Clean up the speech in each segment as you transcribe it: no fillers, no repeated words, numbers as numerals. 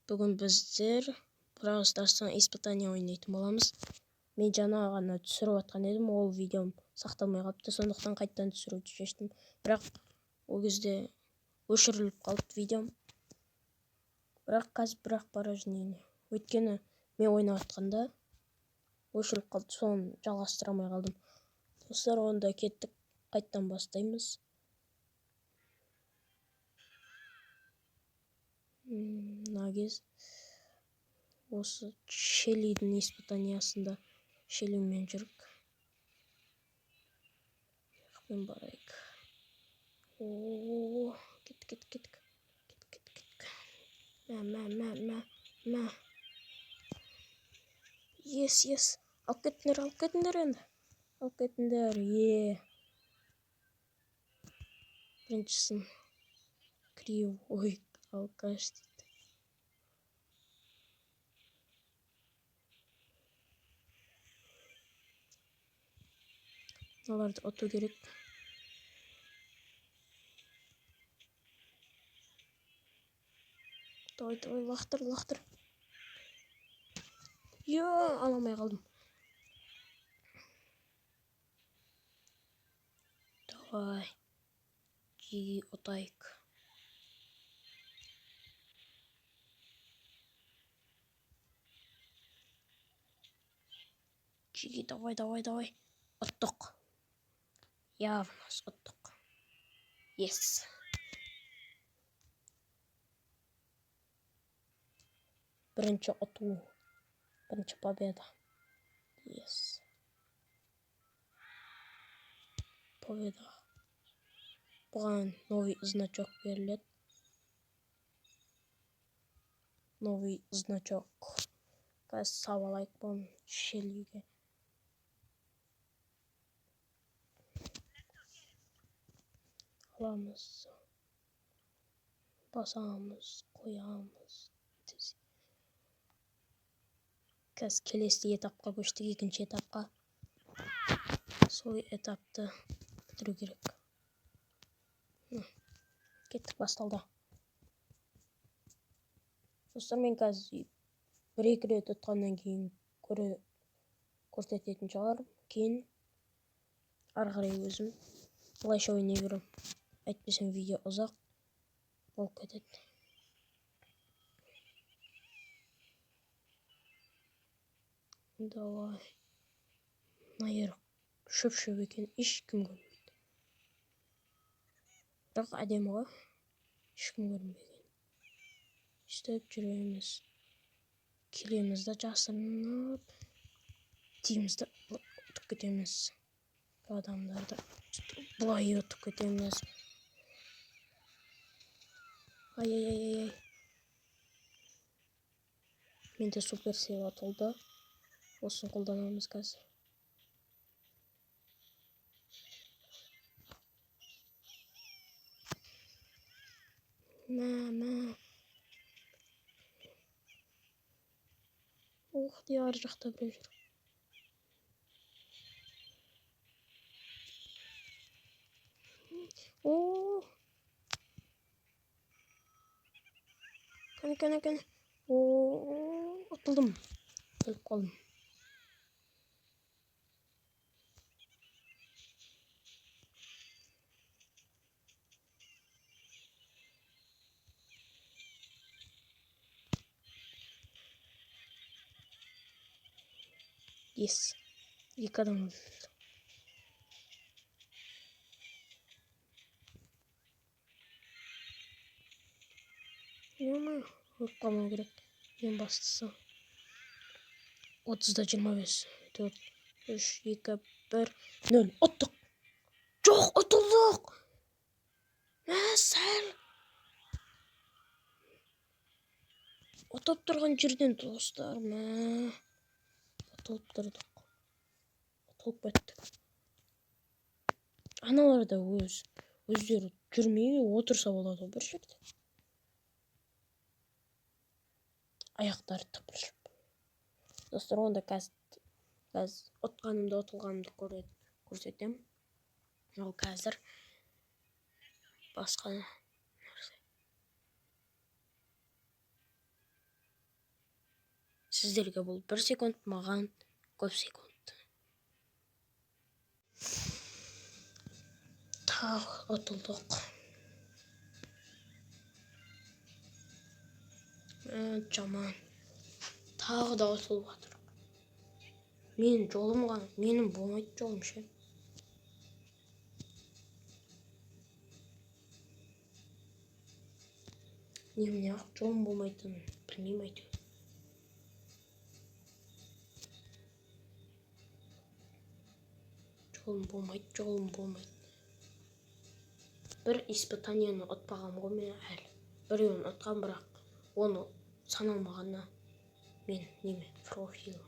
Бүгін біздер Brawl Stars'тан испытание ойнайтын боламыз. Мен жаңа ғана түсіріп атқан едім, ол видеом сақталмай қалыпты, сондықтан қайттан түсіруді шештім. Бірақ ол кезде өшіріліп қалды видеом. Бірақ қазір бара жинейін. Өйткені мен ойнап атқанда өшіріліп қалды, соны жалғастыра алмай қалдым. Достар, онда кеттік, қайттан бастаймыз. Нагез осы Шеллидің испытаниясында Шеллимен жүрік. Мен барайық. Кеттік. Мә. Yes. Алып кеттіңдер енді. Алып кеттіңдер, Біріншісін кривой алкаш дейді. Оларды оту керек. Давай, лақтыр. Аламай қалдым. Давай. Жиги отайық. Жиги, давай. Оттық. Явно оттық. Yes. Бірінші оту. Бірінші победа. Yes. Победа. Бұған новый значок беріледі. Новый значок. Қазір сабалайық бұны Шеллиге. Аламыз. Басамыз, қоямыз. Қазір келесі этапқа көштік, екінші этапқа. Сол этапты бітіру керек. Кеттік, басталды. Достар, мен қазір бір-екі рет ұтқаннан кейін көрсететін шығар. Кейін ары қарай өзім былайша ойнай берем. Әйтпесем видео ұзақ болып кетеді. Давай. Найыр шөп екен, ешкім көрмейді. Бірақ әдемі ғой, ешкім көрмеген. Істеп жүреміз. Келемізді жасырынып, тиімізді ұтып кетеміз. Адамдарды бұлай ұтып кетеміз. Ай. Менде супер сила толды. Осын қолданамыз қазір. Мә. Ар жақта біреу жүр. Кәне. Ұтылдым. Өліп қалдым. Yes. Екі адам өлді. Өліп қалмау керек. Ең бастысы. 30-да 25. 4, 3, 2, 1, 0. Ұттық. Жоқ, ұтылдық. Сәл. Ұтып тұрған жерден, достар. Ұтылып тұрдық. Ұтылып кеттік. Аналарда өздері жүрмей отырса болады бір жерде. Аяқтары тыпыршып. Достар, онда қазір ұтқанымды, ұтылғанымды көрсетем. Ол қазір басқа нәрсе. Сіздерге бұл 1 секунд, маған көп секунд. Тағы ұтылдық. Жаман. Тағы да ұтылып жатыр. Менің жолым ғана, менің болмайды жолым ше. Немене ақ жолым болмайтынын білмеймін әйтеуір. Жолым болмайды. Бір испытанияны ұтпағам ғой мен әлі. Біреуін ұтқам, бірақ оны саналмағанына мен неме профил.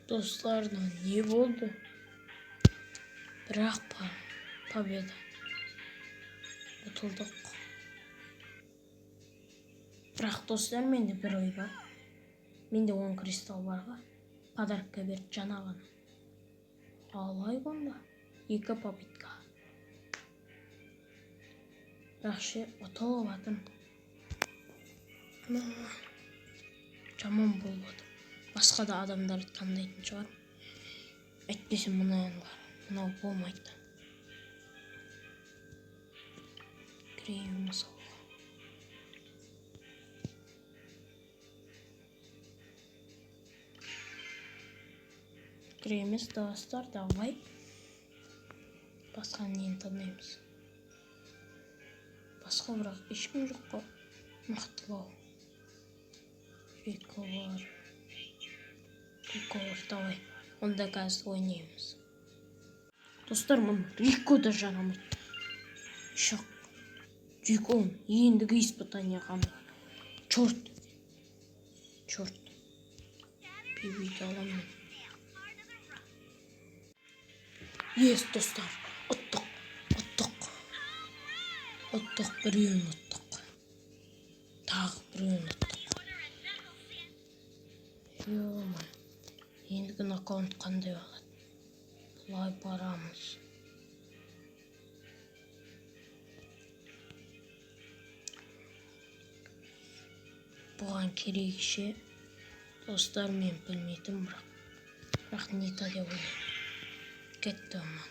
Достарына не болды? Бірақ победа. Ұтылдық. Бірақ достар, менде бір ой бар. Менде 10 кристалл барға. Подаркқа берді жаңа ғана. Алайық онда. 2 попытка. Бірақ ше ұтылып атым. Жаман болып атым. Басқа да адамдар таңдайтын шығар. Әйтпесе мұнайын бар. Мынау болмайды. Кірейін мысалы. Кіреміз достар, давай. Басқа нені таңдаймыз? Басқа бірақ ешкім жоқ қой. Мақтылау. Рико бар, давай. Онда қазір ойнаймыз. Достар, мұны Рико да жарамайды. Шақ. Риконың ендігі испытания қамайды. Чорт. Пивейді аламын. Ес, достар. Ұттық. Біреуін ұттық. Тағы біреуін ұттық. Ё-май. Ендігі нокаут қандай болады? Бұлай барамыз. Бұған керек ше. Достар, мен білмейтім, бірақ нета деп ойлаймын. Кетті ома.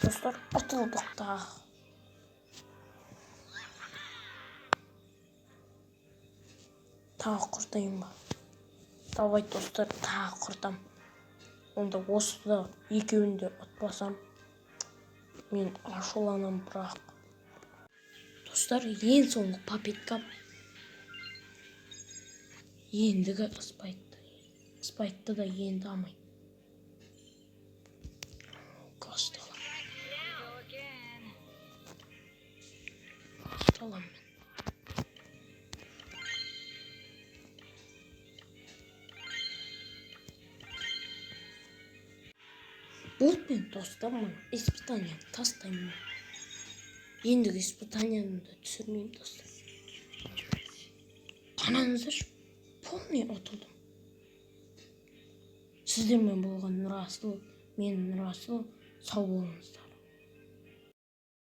Достар, ұтылдық тағы. Тағы құртайын ба? Давай, достар, тағы құртам. Онда осыда екеуінде ұтпасам, мен ашуланам, бірақ. Достар, ең соңғы попыткам. Ендігі спайтты да енді алмай. Касталам мен. Болтпен достар, мұны испытанияны тастаймын. Ендігі испытанияны да түсірмеймін, достар. Қанаңыздаршы, полный ұтылдым. Сіздермен болған Нұрасыл, мен Нұрасыл, сау болыңыздар.